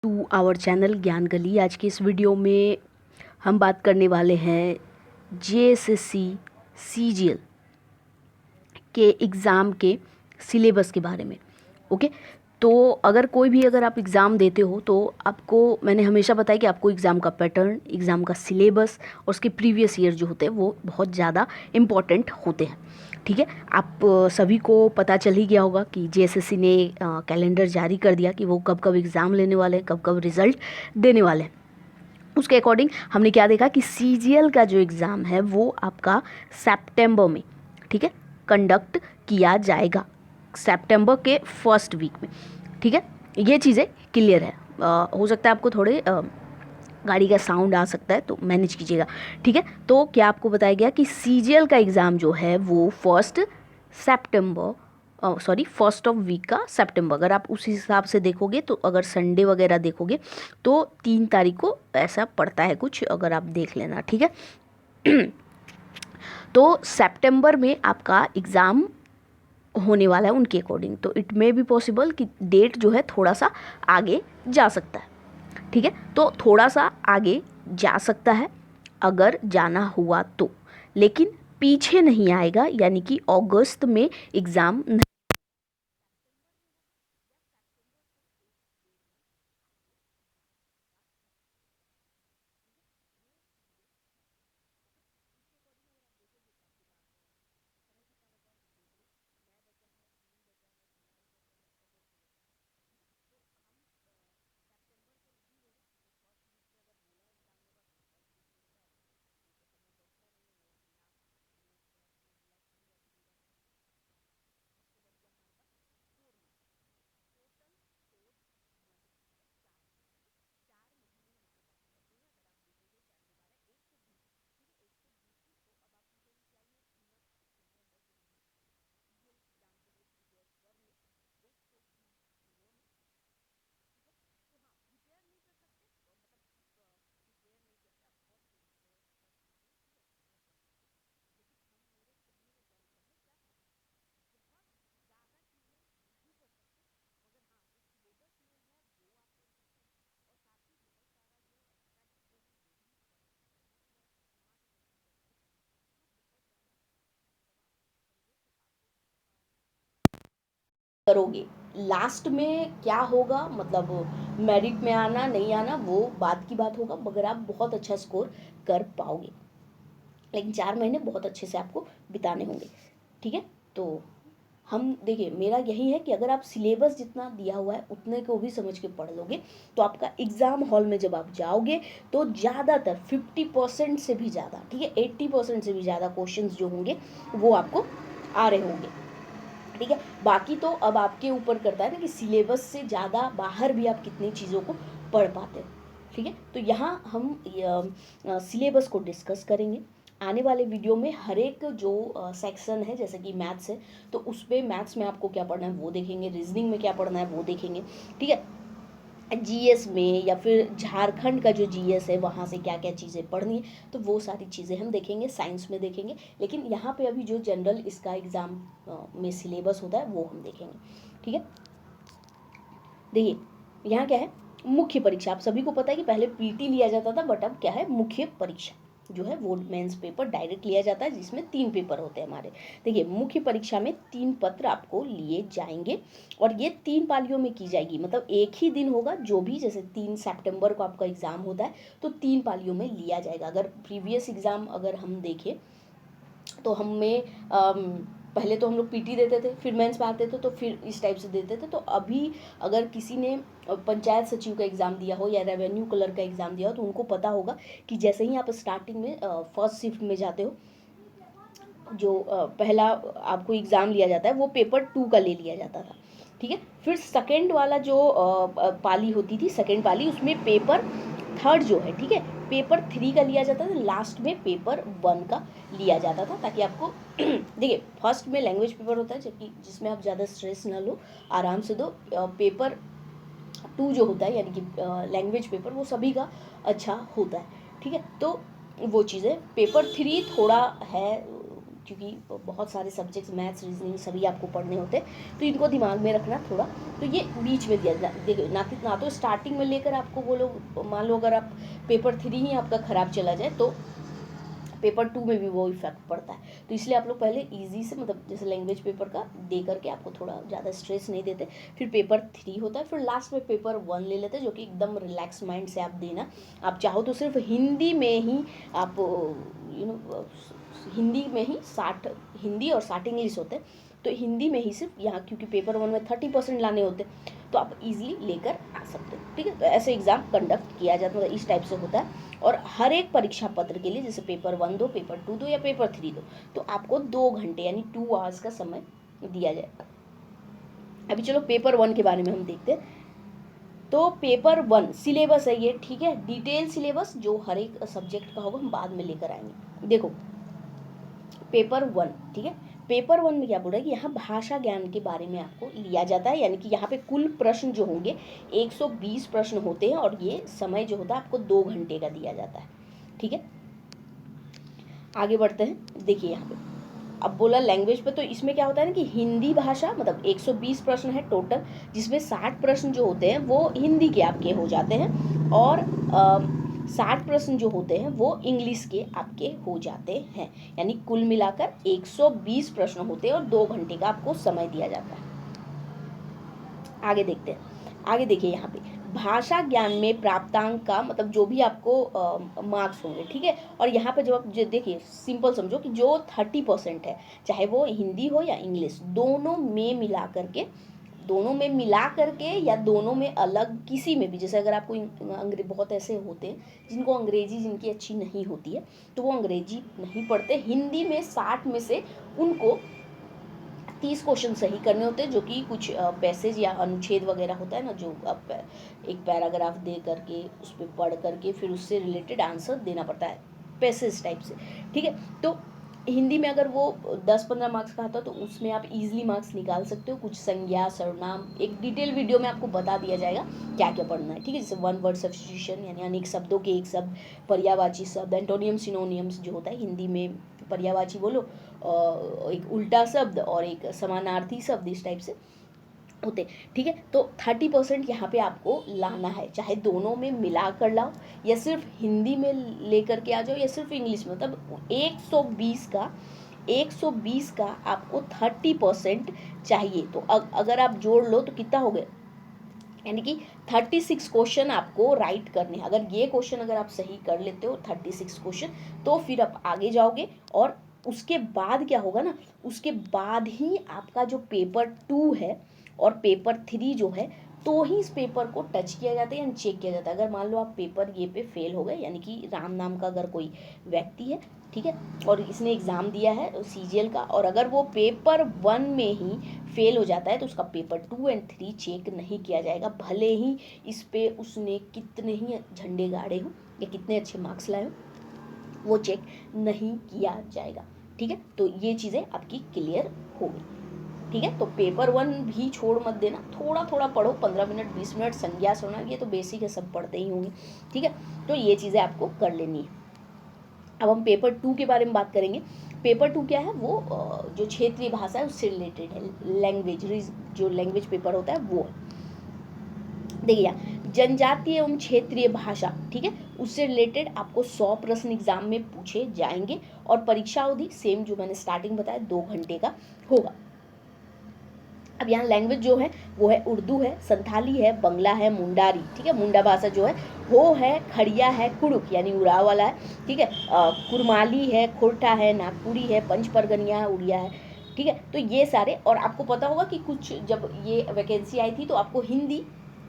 To our channel ज्ञान गली। आज की इस वीडियो में हम बात करने वाले हैं जेएसएससी सीजीएल के एग्ज़ाम के सिलेबस के बारे में। ओके, तो अगर आप एग्ज़ाम देते हो तो आपको मैंने हमेशा बताया कि आपको एग्ज़ाम का पैटर्न, एग्ज़ाम का सिलेबस और उसके प्रीवियस ईयर जो होते हैं वो बहुत ज़्यादा इम्पॉर्टेंट होते हैं। ठीक है, आप सभी को पता चल ही गया होगा कि जेएसएससी ने कैलेंडर जारी कर दिया कि वो कब कब एग्ज़ाम लेने वाले हैं, कब कब रिज़ल्ट देने वाले हैं। उसके अकॉर्डिंग हमने क्या देखा कि सीजीएल का जो एग्ज़ाम है वो आपका सितंबर में, ठीक है, कंडक्ट किया जाएगा, सितंबर के फर्स्ट वीक में। ठीक है, ये चीज़ें क्लियर है। हो सकता है आपको थोड़े गाड़ी का साउंड आ सकता है तो मैनेज कीजिएगा। ठीक है, तो क्या आपको बताया गया कि सीजीएल का एग्ज़ाम जो है वो फर्स्ट ऑफ वीक का सितंबर। अगर आप उस हिसाब से देखोगे तो अगर संडे वगैरह देखोगे तो 3 तारीख को ऐसा पड़ता है कुछ, अगर आप देख लेना। ठीक है तो सितंबर में आपका एग्ज़ाम होने वाला है उनके अकॉर्डिंग, तो इट मे बी पॉसिबल कि डेट जो है थोड़ा सा आगे जा सकता है। ठीक है, तो थोड़ा सा आगे जा सकता है अगर जाना हुआ तो, लेकिन पीछे नहीं आएगा, यानी कि अगस्त में एग्ज़ाम नहीं। करोगे लास्ट में क्या होगा, मतलब मेरिट में आना नहीं आना वो बात की बात होगा, मगर आप बहुत अच्छा स्कोर कर पाओगे, लेकिन 4 महीने बहुत अच्छे से आपको बिताने होंगे। ठीक है, तो हम देखिए, मेरा यही है कि अगर आप सिलेबस जितना दिया हुआ है उतने को भी समझ के पढ़ लोगे तो आपका एग्ज़ाम हॉल में जब आप जाओगे तो ज़्यादातर 50% से भी ज़्यादा, ठीक है, 80% से भी ज़्यादा क्वेश्चंस जो होंगे वो आपको आ रहे होंगे। ठीक है, बाकी तो अब आपके ऊपर करता है ना कि सिलेबस से ज़्यादा बाहर भी आप कितनी चीज़ों को पढ़ पाते हो। ठीक है, तो यहाँ हम सिलेबस को डिस्कस करेंगे आने वाले वीडियो में। हर एक जो सेक्शन है, जैसे कि मैथ्स है तो उस पर मैथ्स में आपको क्या पढ़ना है वो देखेंगे, रीजनिंग में क्या पढ़ना है वो देखेंगे। ठीक है, जीएस में या फिर झारखंड का जो जीएस है वहाँ से क्या क्या चीज़ें पढ़नी है तो वो सारी चीज़ें हम देखेंगे, साइंस में देखेंगे। लेकिन यहाँ पे अभी जो जनरल इसका एग्ज़ाम में सिलेबस होता है वो हम देखेंगे। ठीक है, देखिए यहाँ क्या है, मुख्य परीक्षा। आप सभी को पता है कि पहले पीटी लिया जाता था, बट अब क्या है, मुख्य परीक्षा जो है वो मेंस पेपर डायरेक्ट लिया जाता है, जिसमें 3 पेपर होते हैं हमारे। देखिए, मुख्य परीक्षा में 3 पत्र आपको लिए जाएंगे और ये 3 पालियों में की जाएगी, मतलब एक ही दिन होगा। जो भी जैसे 3 सितंबर को आपका एग्ज़ाम होता है तो 3 पालियों में लिया जाएगा। अगर प्रीवियस एग्ज़ाम अगर हम देखें तो हमें पहले तो हम लोग पीटी देते थे, फिर मेंस में आते थे, तो फिर इस टाइप से देते थे। तो अभी अगर किसी ने पंचायत सचिव का एग्ज़ाम दिया हो या रेवेन्यू क्लर्क का एग्ज़ाम दिया हो तो उनको पता होगा कि जैसे ही आप स्टार्टिंग में फर्स्ट शिफ्ट में जाते हो, जो पहला आपको एग्ज़ाम लिया जाता है वो पेपर 2 का ले लिया जाता था। ठीक है, फिर सेकेंड वाला जो पाली होती थी, सेकेंड पाली, उसमें पेपर 3 जो है, ठीक है, पेपर 3 का लिया जाता था, लास्ट में पेपर 1 का लिया जाता था, ताकि आपको देखिए फर्स्ट में लैंग्वेज पेपर होता है जबकि जिसमें आप ज़्यादा स्ट्रेस ना लो, आराम से दो। पेपर 2 जो होता है यानी कि लैंग्वेज पेपर, वो सभी का अच्छा होता है। ठीक है, तो वो चीज़ें, पेपर 3 थोड़ा है क्योंकि बहुत सारे सब्जेक्ट्स मैथ्स रीजनिंग सभी आपको पढ़ने होते हैं, तो इनको दिमाग में रखना थोड़ा। तो ये बीच में दिया देखो, ना तो स्टार्टिंग में लेकर आपको वो लोग, मान लो अगर आप पेपर 3 ही आपका ख़राब चला जाए तो पेपर 2 में भी वो इफेक्ट पड़ता है। तो इसलिए आप लोग पहले इजी से, मतलब जैसे लैंग्वेज पेपर का दे करके आपको थोड़ा ज़्यादा स्ट्रेस नहीं देते, फिर पेपर 3 होता है, फिर लास्ट में पेपर 1 ले लेते हैं, जो कि एकदम रिलैक्स माइंड से आप देना। आप चाहो तो सिर्फ हिंदी में ही आप हिंदी में ही 60 हिंदी और 60 इंग्लिश होते हैं, तो हिंदी में ही सिर्फ यहाँ, क्योंकि पेपर 1 में 30% लाने होते हैं, तो आप इजीली लेकर आ सकते हो। ठीक है, तो ऐसे एग्ज़ाम कंडक्ट किया जाता है, मतलब इस टाइप से होता है। और हर एक परीक्षा पत्र के लिए, जैसे पेपर 1 दो, पेपर 2 दो या पेपर 3 दो, तो आपको 2 घंटे यानी 2 आवर्स का समय दिया जाएगा। अभी चलो पेपर 1 के बारे में हम देखते हैं। तो पेपर 1 सिलेबस है ये, ठीक है, डिटेल सिलेबस जो हर एक सब्जेक्ट का होगा हम बाद में लेकर आएंगे। देखो पेपर 1, ठीक है, पेपर 1 में क्या बोल रहा है कि यहाँ भाषा ज्ञान के बारे में आपको लिया जाता है, यानी कि यहाँ पे कुल प्रश्न जो होंगे 120 प्रश्न होते हैं, और ये समय जो होता है आपको 2 घंटे का दिया जाता है। ठीक है, आगे बढ़ते हैं। देखिए यहाँ पे अब बोला लैंग्वेज पे, तो इसमें क्या होता है ना कि हिंदी भाषा, मतलब 120 प्रश्न है टोटल, जिसमें 60 प्रश्न जो होते हैं वो हिंदी के आपके हो जाते हैं, और 60 प्रश्न जो होते हैं वो इंग्लिश के आपके हो जाते हैं, यानी कुल मिलाकर 120 प्रश्न होते हैं, और 2 घंटे का आपको समय दिया जाता है। आगे देखते हैं। आगे देखिए यहाँ पे भाषा ज्ञान में प्राप्तांक का मतलब जो भी आपको मार्क्स होंगे, ठीक है, और यहाँ पे जब आप देखिए सिंपल समझो कि जो 30% है, चाहे वो हिंदी हो या इंग्लिश, दोनों में मिला करके या दोनों में अलग किसी में भी, जैसे अगर आपको बहुत ऐसे होते हैं जिनको अंग्रेजी जिनकी अच्छी नहीं होती है, तो वो अंग्रेजी नहीं पढ़ते, हिंदी में 60 में से उनको 30 क्वेश्चन सही करने होते हैं, जो कि कुछ पैसेज या अनुच्छेद वगैरह होता है ना, जो आप एक पैराग्राफ दे करके उस पर पढ़ करके फिर उससे रिलेटेड आंसर देना पड़ता है, पैसेज टाइप से। ठीक है, तो हिंदी में अगर वो 10-15 मार्क्स का आता है तो उसमें आप इजीली मार्क्स निकाल सकते हो। कुछ संज्ञा सर्वनाम एक डिटेल वीडियो में आपको बता दिया जाएगा क्या क्या पढ़ना है। ठीक है, जैसे 1 वर्ड सब्स्टिट्यूशन, यानी अनेक शब्दों के एक शब्द, पर्यायवाची शब्द, एंटोनियम सिनोनियम्स जो होता है हिंदी में, पर्यायवाची बोलो, एक उल्टा शब्द और एक समानार्थी शब्द, इस टाइप से होते। ठीक है, तो 30% यहाँ पे आपको लाना है, चाहे दोनों में मिला कर लाओ या सिर्फ हिंदी में लेकर के आ जाओ या सिर्फ इंग्लिश में, मतलब 120 का आपको 30% चाहिए। तो अगर आप जोड़ लो तो कितना हो गया, यानी कि 36 क्वेश्चन आपको राइट करने हैं। अगर ये क्वेश्चन अगर आप सही कर लेते हो 36 क्वेश्चन, तो फिर आप आगे जाओगे, और उसके बाद क्या होगा ना, उसके बाद ही आपका जो पेपर 2 है और पेपर 3 जो है, तो ही इस पेपर को टच किया जाता है या चेक किया जाता है। अगर मान लो आप पेपर ये पे फेल हो गए, यानी कि राम नाम का अगर कोई व्यक्ति है, ठीक है, और इसने एग्ज़ाम दिया है सीजीएल का, और अगर वो पेपर 1 में ही फेल हो जाता है तो उसका पेपर 2 और 3 चेक नहीं किया जाएगा, भले ही इस पे उसने कितने ही झंडे गाड़े हो या कितने अच्छे मार्क्स लाए हो, वो चेक नहीं किया जाएगा। ठीक है, तो ये चीज़ें आपकी क्लियर हो गई। ठीक है, तो पेपर 1 भी छोड़ मत देना, थोड़ा थोड़ा पढ़ो, 15 मिनट 20 मिनट संज्ञा सर्वनाम, ये तो बेसिक है, सब पढ़ते ही होंगे। ठीक है, तो ये चीज़ें आपको कर लेनी है। अब हम पेपर 2 के बारे में बात करेंगे। पेपर 2 क्या है, वो जो क्षेत्रीय भाषा है उससे रिलेटेड है, लैंग्वेज, जो लैंग्वेज पेपर होता है वो। देखिए जनजातीय एवं क्षेत्रीय भाषा, ठीक है, उससे रिलेटेड आपको 100 प्रश्न एग्जाम में पूछे जाएंगे, और परीक्षा अवधि सेम जो मैंने स्टार्टिंग बताया 2 घंटे का होगा। अब यहाँ लैंग्वेज जो है वो है उर्दू है, संथाली है, बंगला है, मुंडारी, ठीक है, मुंडा भाषा जो है, हो है, खड़िया है, कुड़ुक यानी उड़ाव वाला है, ठीक है, कुरमाली है, खोरठा है, नागपुरी है, पंच परगनिया है, उड़िया है। ठीक है, तो ये सारे, और आपको पता होगा कि कुछ जब ये वैकेंसी आई थी तो आपको हिंदी,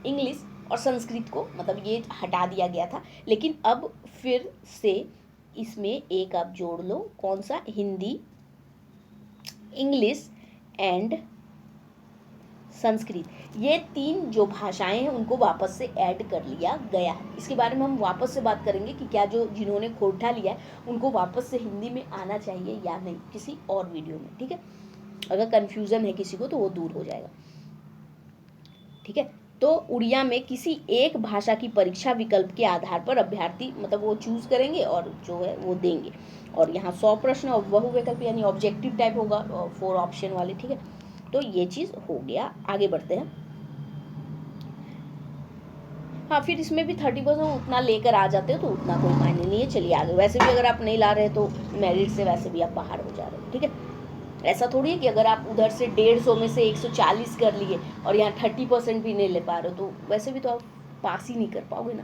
इंग्लिश और संस्कृत को मतलब ये हटा दिया गया था, लेकिन अब फिर से इसमें एक आप जोड़ लो, कौन सा, हिंदी, इंग्लिश एंड संस्कृत, ये 3 जो भाषाएं हैं उनको वापस से ऐड कर लिया गया है। इसके बारे में हम वापस से बात करेंगे कि क्या जो जिन्होंने खोरठा लिया है उनको वापस से हिंदी में आना चाहिए या नहीं, किसी और वीडियो में। ठीक है, अगर कन्फ्यूज़न है किसी को तो वो दूर हो जाएगा। ठीक है, तो उड़िया में किसी एक भाषा की परीक्षा विकल्प के आधार पर अभ्यर्थी मतलब वो चूज करेंगे और जो है वो देंगे। और यहाँ 100 प्रश्न और बहुविकल्प यानी ऑब्जेक्टिव टाइप होगा, 4 ऑप्शन वाले, ठीक है। तो ये चीज़ हो गया। आगे बढ़ते हैं। हाँ, फिर इसमें भी 30% उतना लेकर आ जाते हो तो उतना कोई मायने नहीं है। चलिए आगे। वैसे भी अगर आप नहीं ला रहे तो मेरिट से वैसे भी आप बाहर हो जा रहे हो, ठीक है। ऐसा थोड़ी है कि अगर आप उधर से 150 में से 140 कर लिए और यहाँ 30% भी नहीं ले पा रहे हो तो वैसे भी तो आप पास ही नहीं कर पाओगे ना,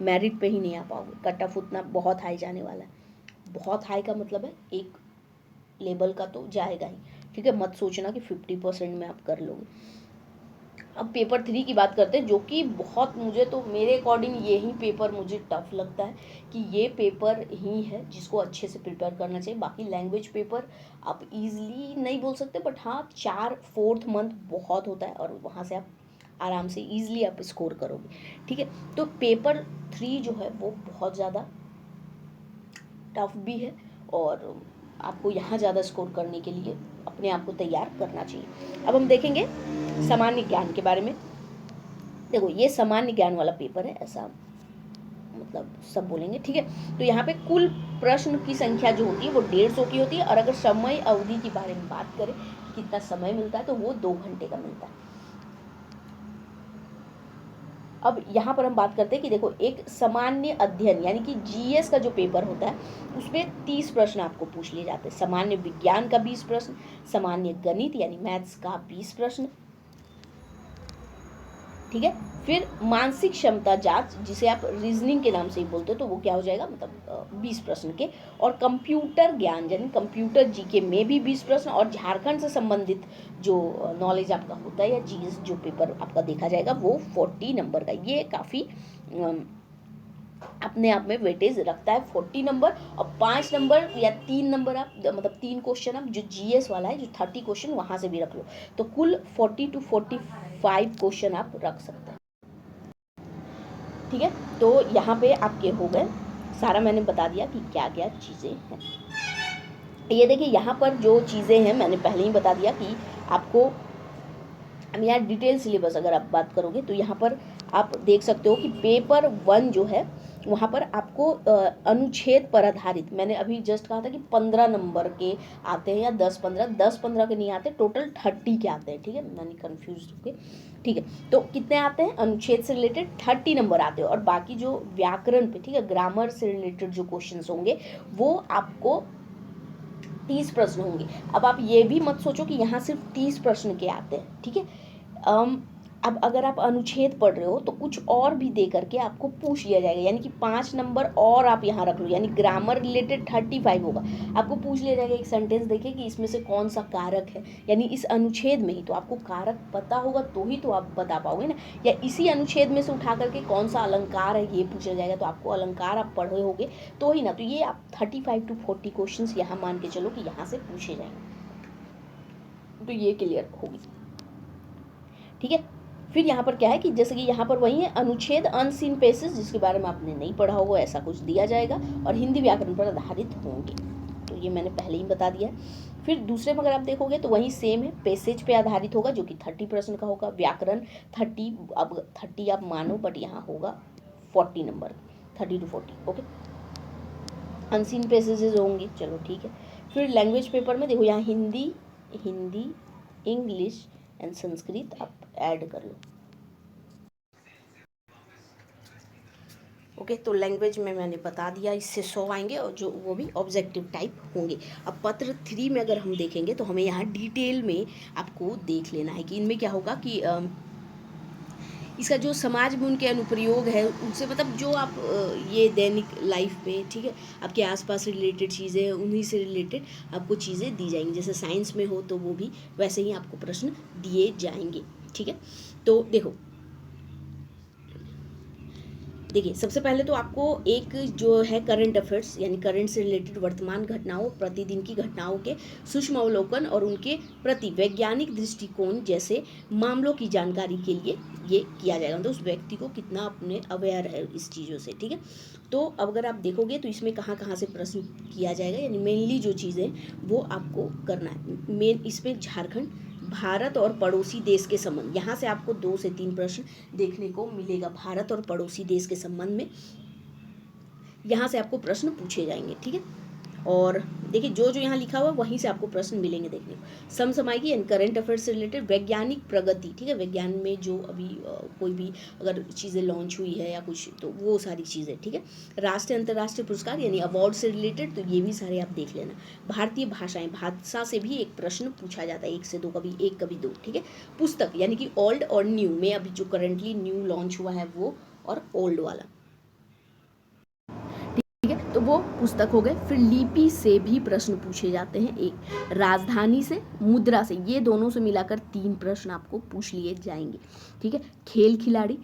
मेरिट पे ही नहीं आ पाओगे। कट ऑफ उतना बहुत हाई जाने वाला है। बहुत हाई का मतलब है एक लेवल का तो जाएगा ही, ठीक है। मत सोचना कि 50% में आप कर लोगे। अब पेपर 3 की बात करते हैं, जो कि बहुत, मुझे तो मेरे अकॉर्डिंग यही पेपर मुझे टफ लगता है कि ये पेपर ही है जिसको अच्छे से प्रिपेयर करना चाहिए। बाकी लैंग्वेज पेपर आप इजीली नहीं बोल सकते, बट हाँ 4-4th मंथ बहुत होता है और वहाँ से आप आराम से ईजिली आप स्कोर करोगे, ठीक है। तो पेपर 3 जो है वो बहुत ज़्यादा टफ भी है और आपको यहाँ ज़्यादा स्कोर करने के लिए अपने आप को तैयार करना चाहिए। अब हम देखेंगे सामान्य ज्ञान के बारे में। देखो ये सामान्य ज्ञान वाला पेपर है, ऐसा मतलब सब बोलेंगे, ठीक है। तो यहाँ पे कुल प्रश्न की संख्या जो होती है वो 150 की होती है और अगर समय अवधि के बारे में बात करें कितना समय मिलता है तो वो 2 घंटे का मिलता है। अब यहाँ पर हम बात करते हैं कि देखो एक सामान्य अध्ययन यानी कि जीएस का जो पेपर होता है उसमें 30 प्रश्न आपको पूछ लिए जाते हैं। सामान्य विज्ञान का 20 प्रश्न, सामान्य गणित यानी मैथ्स का 20 प्रश्न, ठीक है। फिर मानसिक क्षमता जांच जिसे आप रीजनिंग के नाम से ही बोलते हो तो वो क्या हो जाएगा, मतलब 20 प्रश्न के। और कंप्यूटर ज्ञान यानी कंप्यूटर जीके में भी 20 प्रश्न और झारखंड से संबंधित जो नॉलेज आपका होता है या जीएस जो पेपर आपका देखा जाएगा वो 40 नंबर का। ये काफ़ी अपने आप में वेटेज रखता है 40 नंबर। और 5 नंबर या 3 नंबर आप मतलब 3 क्वेश्चन आप जो जीएस वाला है जो 30 क्वेश्चन वहाँ से भी रख लो, तो कुल 40 to 45 क्वेश्चन आप रख सकते हैं, ठीक है। तो यहाँ पे आपके हो गए, सारा मैंने बता दिया कि क्या क्या चीज़ें हैं। ये देखिए यहाँ पर जो चीज़ें हैं मैंने पहले ही बता दिया कि आपको, अब यहाँ डिटेल सिलेबस अगर आप बात करोगे तो यहाँ पर आप देख सकते हो कि पेपर 1 जो है वहाँ पर आपको अनुच्छेद पर आधारित, मैंने अभी जस्ट कहा था कि 15 नंबर के आते हैं या 10-15 के नहीं आते, टोटल 30 के आते हैं, ठीक है। मैंने कन्फ्यूज हो गए, ठीक है। तो कितने आते हैं अनुच्छेद से रिलेटेड 30 नंबर आते हैं और बाकी जो व्याकरण पे, ठीक है, ग्रामर से रिलेटेड जो क्वेश्चन होंगे वो आपको 30 प्रश्न होंगे। अब आप ये भी मत सोचो कि यहाँ सिर्फ 30 प्रश्न के आते हैं, ठीक है। अब अगर आप अनुच्छेद पढ़ रहे हो तो कुछ और भी दे करके आपको पूछ लिया जाएगा, यानी कि 5 नंबर और आप यहाँ रख लो, यानी ग्रामर रिलेटेड 35 होगा। आपको पूछ लिया जाएगा एक सेंटेंस देखिए कि इसमें से कौन सा कारक है, यानी इस अनुच्छेद में ही, तो आपको कारक पता होगा तो ही तो आप बता पाओगे ना। या इसी अनुच्छेद में से उठा करके कौन सा अलंकार है ये पूछा जाएगा, तो आपको अलंकार आप पढ़े होगे तो ही ना। तो ये आप 35 to 40 क्वेश्चन यहाँ मान के चलो कि यहाँ से पूछे जाएंगे, तो ये क्लियर होगी, ठीक है। फिर यहाँ पर क्या है कि जैसे कि यहाँ पर वही है अनुच्छेद अनसीन पेसेस जिसके बारे में आपने नहीं पढ़ा होगा ऐसा कुछ दिया जाएगा और हिंदी व्याकरण पर आधारित होंगे, तो ये मैंने पहले ही बता दिया है। फिर दूसरे में अगर आप देखोगे तो वही सेम है, पेसेज पे आधारित होगा जो कि 30 प्रश्न का होगा। व्याकरण 30, अब 30 आप मानो बट यहाँ होगा 40 नंबर, 30 to 40, ओके। अनसीन पेसेजेस होंगे, चलो ठीक है। फिर लैंग्वेज पेपर में देखो यहाँ हिंदी इंग्लिश एंड संस्कृत आप ऐड कर लो, ओके। तो लैंग्वेज में मैंने बता दिया इससे 100 आएंगे और जो वो भी ऑब्जेक्टिव टाइप होंगे। अब पत्र 3 में अगर हम देखेंगे तो हमें यहाँ डिटेल में आपको देख लेना है कि इनमें क्या होगा कि इसका जो समाज में उनके अनुप्रयोग है उनसे, मतलब जो आप ये दैनिक लाइफ में, ठीक है, आपके आसपास रिलेटेड चीज़ें हैं उन्हीं से रिलेटेड आपको चीज़ें दी जाएंगी। जैसे साइंस में हो तो वो भी वैसे ही आपको प्रश्न दिए जाएंगे, ठीक है। तो देखिए सबसे पहले तो आपको एक जो है करंट अफेयर्स यानी करंट से रिलेटेड वर्तमान घटनाओं, प्रतिदिन की घटनाओं के सूक्ष्म अवलोकन और उनके प्रति वैज्ञानिक दृष्टिकोण जैसे मामलों की जानकारी के लिए ये किया जाएगा, मतलब उस व्यक्ति को कितना अपने अवेयर है इस चीज़ों से, ठीक है। तो अब अगर आप देखोगे तो इसमें कहाँ कहाँ से प्रश्न किया जाएगा, यानी मेनली जो चीज़ें वो आपको करना है। मेन इसमें झारखंड, भारत और पड़ोसी देश के संबंध, यहाँ से आपको 2 से 3 प्रश्न देखने को मिलेगा। भारत और पड़ोसी देश के संबंध में यहाँ से आपको प्रश्न पूछे जाएंगे, ठीक है। और देखिए जो जो यहाँ लिखा हुआ वहीं से आपको प्रश्न मिलेंगे देखने को। समसामयिकी एंड करंट अफेयर्स से रिलेटेड, वैज्ञानिक प्रगति, ठीक है, विज्ञान में जो अभी कोई भी अगर चीज़ें लॉन्च हुई है या कुछ, तो वो सारी चीज़ें, ठीक है। राष्ट्रीय अंतर्राष्ट्रीय पुरस्कार यानी अवार्ड से रिलेटेड, तो ये भी सारे आप देख लेना। भारतीय भाषाएं, भाषा से भी एक प्रश्न पूछा जाता है, 1 से 2, कभी 1 कभी 2, ठीक है। पुस्तक यानी कि ओल्ड और न्यू में अभी जो करंटली न्यू लॉन्च हुआ है वो, और ओल्ड वाला, ठीक है, तो वो पुस्तक हो गए। फिर लिपि से भी प्रश्न पूछे जाते हैं, एक राजधानी से, मुद्रा से, ये दोनों से मिलाकर 3 प्रश्न आपको पूछ लिए जाएंगे, ठीक है। खेल खिलाड़ी,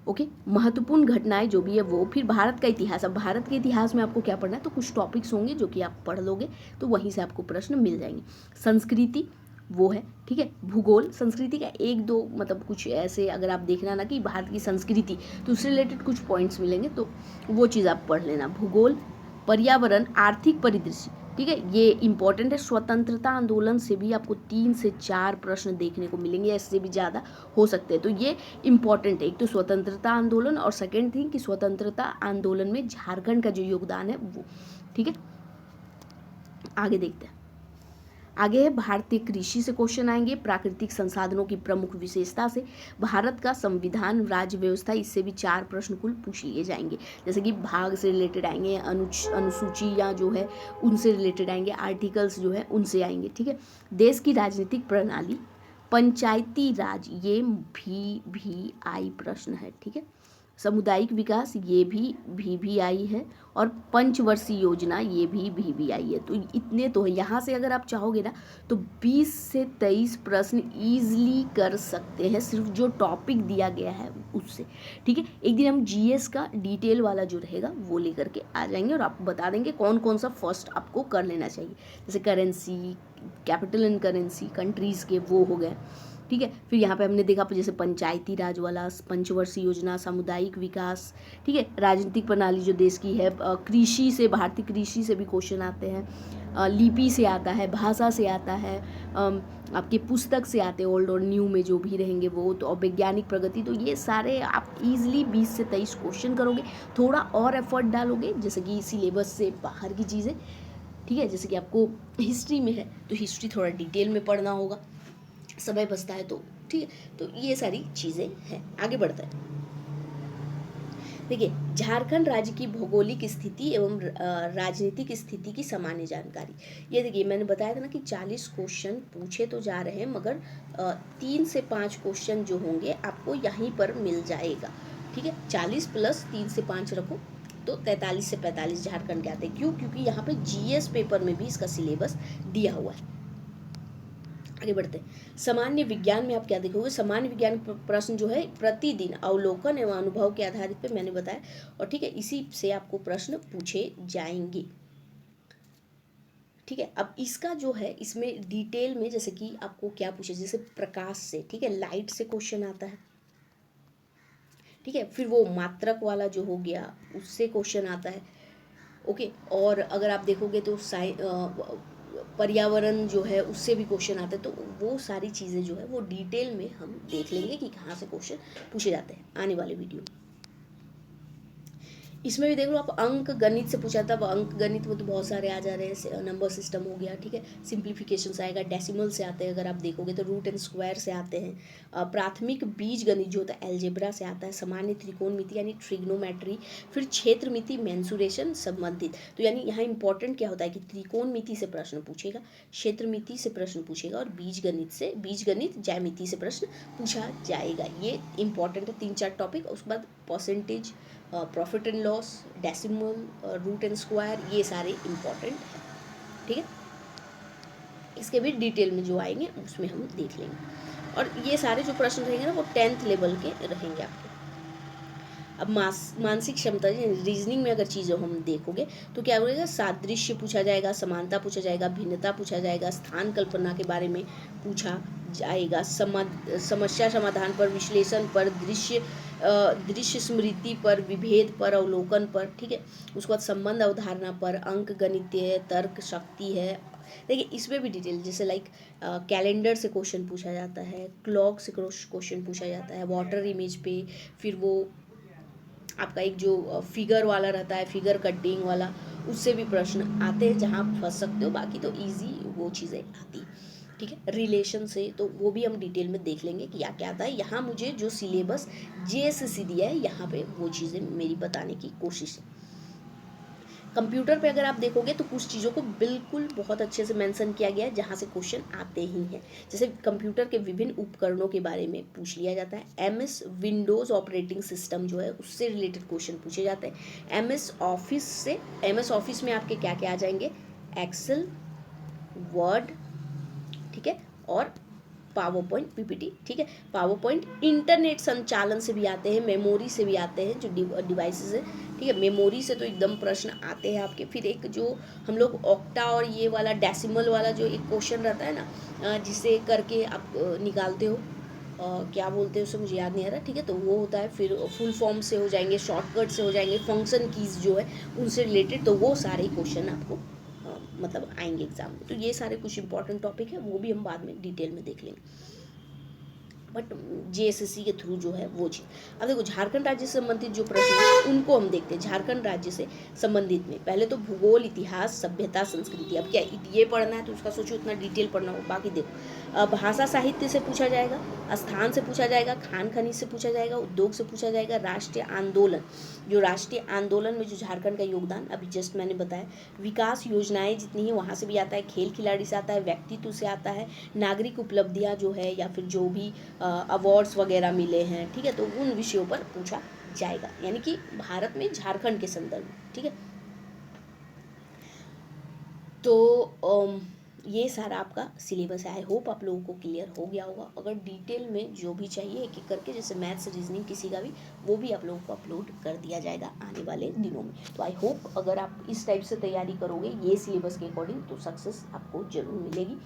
ओके, महत्वपूर्ण घटनाएं जो भी है वो, फिर भारत का इतिहास। अब भारत के इतिहास में आपको क्या पढ़ना है, तो कुछ टॉपिक्स होंगे जो कि आप पढ़ लोगे तो वहीं से आपको प्रश्न मिल जाएंगे। संस्कृति वो है, ठीक है। भूगोल, संस्कृति का 1-2 मतलब कुछ ऐसे अगर आप देखना ना कि भारत की संस्कृति, तो उससे रिलेटेड कुछ पॉइंट्स मिलेंगे, तो वो चीज़ आप पढ़ लेना। भूगोल, पर्यावरण, आर्थिक परिदृश्य, ठीक है, ये इंपॉर्टेंट है। स्वतंत्रता आंदोलन से भी आपको 3 से 4 प्रश्न देखने को मिलेंगे, इससे भी ज़्यादा हो सकते हैं, तो ये इंपॉर्टेंट है। एक तो स्वतंत्रता आंदोलन, और सेकेंड थिंग कि स्वतंत्रता आंदोलन में झारखंड का जो योगदान है वो, ठीक है। आगे देखते हैं, आगे है भारतीय कृषि से क्वेश्चन आएंगे, प्राकृतिक संसाधनों की प्रमुख विशेषता से, भारत का संविधान, राज्य व्यवस्था, इससे भी 4 प्रश्न कुल पूछ लिए जाएंगे। जैसे कि भाग से रिलेटेड आएंगे, अनुसूची या जो है उनसे रिलेटेड आएंगे, आर्टिकल्स जो है उनसे आएंगे, ठीक है। देश की राजनीतिक प्रणाली, पंचायती राज, ये भी आई प्रश्न है, ठीक है। सामुदायिक विकास, ये भी आई है, और पंचवर्षीय योजना, ये भी आई है। तो इतने तो है, यहाँ से अगर आप चाहोगे ना तो 20 से 23 प्रश्न ईजिली कर सकते हैं, सिर्फ जो टॉपिक दिया गया है उससे, ठीक है। एक दिन हम जीएस का डिटेल वाला जो रहेगा वो लेकर के आ जाएंगे, और आपको बता देंगे कौन कौन सा फर्स्ट आपको कर लेना चाहिए। जैसे currency, capital and currency, countries के वो हो गए, ठीक है। फिर यहाँ पे हमने देखा जैसे पंचायती राज वाला, पंचवर्षीय योजना, सामुदायिक विकास, ठीक है, राजनीतिक प्रणाली जो देश की है, कृषि से, भारतीय कृषि से भी क्वेश्चन आते हैं, लिपि से आता है, भाषा से आता है, आपके पुस्तक से आते हैं, ओल्ड और न्यू में जो भी रहेंगे वो, तो वैज्ञानिक प्रगति, तो ये सारे आप इजीली 20 से 23 क्वेश्चन करोगे। थोड़ा और एफर्ट डालोगे, जैसे कि सिलेबस से बाहर की चीज़ें, ठीक है, जैसे कि आपको हिस्ट्री में है तो हिस्ट्री थोड़ा डिटेल में पढ़ना होगा, समय बचता है तो, ठीक है। तो ये सारी चीज़ें हैं। आगे बढ़ता है, देखिए झारखंड राज्य की भौगोलिक स्थिति एवं राजनीतिक स्थिति की सामान्य जानकारी। ये देखिए मैंने बताया था ना कि 40 क्वेश्चन पूछे तो जा रहे हैं, मगर 3 से 5 क्वेश्चन जो होंगे आपको यहीं पर मिल जाएगा, ठीक है। 40 प्लस 3 से 5 रखो तो 43 से 45 झारखंड के आते हैं। क्यों? क्योंकि यहाँ पे जीएस पेपर में भी इसका सिलेबस दिया हुआ है। आगे बढ़ते हैं, सामान्य विज्ञान में आप क्या देखोगे, सामान्य विज्ञान प्रश्न जो है प्रतिदिन अवलोकन एवं अनुभव के आधारित पे मैंने बताया, और ठीक है इसी से आपको प्रश्न पूछे जाएंगे, ठीक है। अब इसका जो है इसमें डिटेल में जैसे कि आपको क्या पूछे, जैसे प्रकाश से, ठीक है, लाइट से क्वेश्चन आता है, ठीक है। फिर वो मात्रक वाला जो हो गया उससे क्वेश्चन आता है, ओके। और अगर आप देखोगे तो पर्यावरण जो है उससे भी क्वेश्चन आते हैं, तो वो सारी चीज़ें जो है वो डिटेल में हम देख लेंगे कि कहाँ से क्वेश्चन पूछे जाते हैं आने वाले वीडियो। इसमें भी देख लो आप, अंक गणित से पूछा था, अंक गणित में तो बहुत सारे आ जा रहे हैं, नंबर सिस्टम हो गया, ठीक है, सिंप्लीफिकेशन से आएगा, डेसिमल से आते हैं, अगर आप देखोगे तो रूट एंड स्क्वायर से आते हैं, प्राथमिक बीज गणित जो होता है एल्जेब्रा से आता है, सामान्य त्रिकोणमिति यानी ट्रिग्नोमेट्री, फिर क्षेत्रमिति मेंसुरेशन संबंधित। तो यानी यहाँ इंपॉर्टेंट क्या होता है कि त्रिकोणमिति से प्रश्न पूछेगा, क्षेत्रमिति से प्रश्न पूछेगा, और बीजगणित ज्यामिति से प्रश्न पूछा जाएगा। ये इंपॉर्टेंट है 3-4 टॉपिक। उसके बाद percentage, profit and loss, decimal, root and square, ये सारे इंपॉर्टेंट है, ठीक है। इसके भी डिटेल में जो आएंगे उसमें हम देख लेंगे, और ये सारे जो प्रश्न रहेंगे ना वो 10th लेवल के रहेंगे आपके। अब मानसिक क्षमता रीजनिंग में अगर चीज़ें हम देखोगे तो क्या बोलेगा, सादृश्य पूछा जाएगा, समानता पूछा जाएगा, भिन्नता पूछा जाएगा, स्थान कल्पना के बारे में पूछा जाएगा, समस्या समाधान पर, विश्लेषण पर, दृश्य दृश्य स्मृति पर, विभेद पर, अवलोकन पर, ठीक है। उसके बाद संबंध अवधारणा पर, अंक गणितीय, तर्क शक्ति है। देखिए इसमें भी डिटेल, जैसे लाइक कैलेंडर से क्वेश्चन पूछा जाता है, क्लॉक से क्वेश्चन पूछा जाता है, वाटर इमेज पे, फिर वो आपका एक जो फिगर वाला रहता है, फिगर कटिंग वाला, उससे भी प्रश्न आते हैं जहाँ आप फंस सकते हो, बाकी तो इजी वो चीज़ें आती, ठीक है। रिलेशन से तो वो भी हम डिटेल में देख लेंगे कि क्या क्या आता है। यहाँ मुझे जो सिलेबस जेएसएससी दिया है, यहाँ पे वो चीज़ें मेरी बताने की कोशिश है। कंप्यूटर पे अगर आप देखोगे तो कुछ चीज़ों को बिल्कुल बहुत अच्छे से मेंशन किया गया है जहाँ से क्वेश्चन आते ही हैं। जैसे कंप्यूटर के विभिन्न उपकरणों के बारे में पूछ लिया जाता है। एमएस विंडोज़ ऑपरेटिंग सिस्टम जो है उससे रिलेटेड क्वेश्चन पूछे जाते हैं। एमएस ऑफिस में आपके क्या क्या आ जाएंगे, एक्सेल, वर्ड, ठीक है, और पावर पॉइंट पीपीटी, ठीक है। पावर पॉइंट इंटरनेट संचालन से भी आते हैं, मेमोरी से भी आते हैं, जो डिवाइसेस है, ठीक है। मेमोरी से तो एकदम प्रश्न आते हैं आपके। फिर एक जो हम लोग ऑक्टा और ये वाला डेसिमल वाला जो एक क्वेश्चन रहता है ना, जिसे करके आप निकालते हो, क्या बोलते हैं उसे मुझे याद नहीं आ रहा, ठीक है, तो वो होता है। फिर फुल फॉर्म से हो जाएंगे, शॉर्टकट से हो जाएंगे, फंक्शन कीज जो है उनसे रिलेटेड, तो वो सारे क्वेश्चन आपको मतलब आएंगे एग्जाम में। तो ये सारे कुछ इंपॉर्टेंट टॉपिक है, वो भी हम बाद में डिटेल में देख लेंगे, बट जेएसएससी के थ्रू जो है वो चीज़। अब देखो झारखंड राज्य से संबंधित जो प्रश्न हैं उनको हम देखते हैं। झारखंड राज्य से संबंधित में पहले तो भूगोल, इतिहास, सभ्यता, संस्कृति। अब क्या ये पढ़ना है तो उसका सोचो इतना डिटेल पढ़ना हो। बाकी देखो भाषा साहित्य से पूछा जाएगा, स्थान से पूछा जाएगा, खान खनिज से पूछा जाएगा, उद्योग से पूछा जाएगा, राष्ट्रीय आंदोलन, जो राष्ट्रीय आंदोलन में जो झारखंड का योगदान अभी जस्ट मैंने बताया, विकास योजनाएं जितनी है वहाँ से भी आता है, खेल खिलाड़ी से आता है, व्यक्तित्व से आता है, नागरिक उपलब्धियाँ जो है या फिर जो भी अवार्ड्स वगैरह मिले हैं, ठीक है, तो उन विषयों पर पूछा जाएगा, यानी कि भारत में झारखंड के संदर्भ में, ठीक है। तो ये सारा आपका सिलेबस है। आई होप आप लोगों को क्लियर हो गया होगा। अगर डिटेल में जो भी चाहिए एक एक करके, जैसे मैथ्स, रीजनिंग किसी का भी, वो भी आप लोगों को अपलोड कर दिया जाएगा आने वाले दिनों में। तो आई होप अगर आप इस टाइप से तैयारी करोगे ये सिलेबस के अकॉर्डिंग तो सक्सेस आपको जरूर मिलेगी।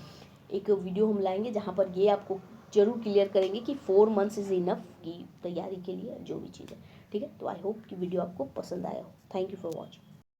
एक वीडियो हम लाएंगे जहाँ पर ये आपको जरूर क्लियर करेंगे कि 4 मंथ्स इज़ इनफ की तैयारी के लिए जो भी चीज़ है, ठीक है। तो आई होप कि वीडियो आपको पसंद आया हो। Thank you for watching.